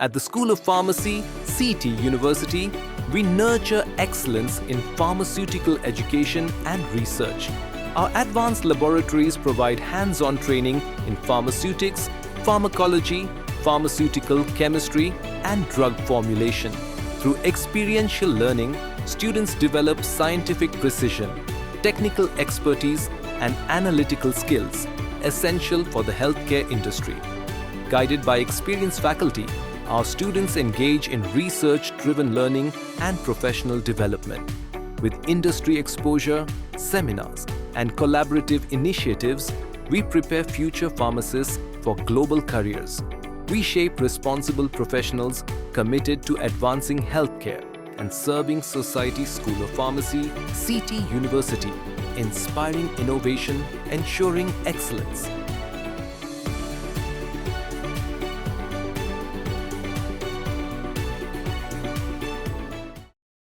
At the School of Pharmacy, CT University, we nurture excellence in pharmaceutical education and research. Our advanced laboratories provide hands-on training in pharmaceutics, pharmacology, pharmaceutical chemistry, and drug formulation. Through experiential learning, students develop scientific precision, technical expertise, and analytical skills essential for the healthcare industry. Guided by experienced faculty, our students engage in research-driven learning and professional development. With industry exposure, seminars, and collaborative initiatives, we prepare future pharmacists for global careers. We shape responsible professionals committed to advancing healthcare and serving society's School of Pharmacy, CT University, inspiring innovation, ensuring excellence.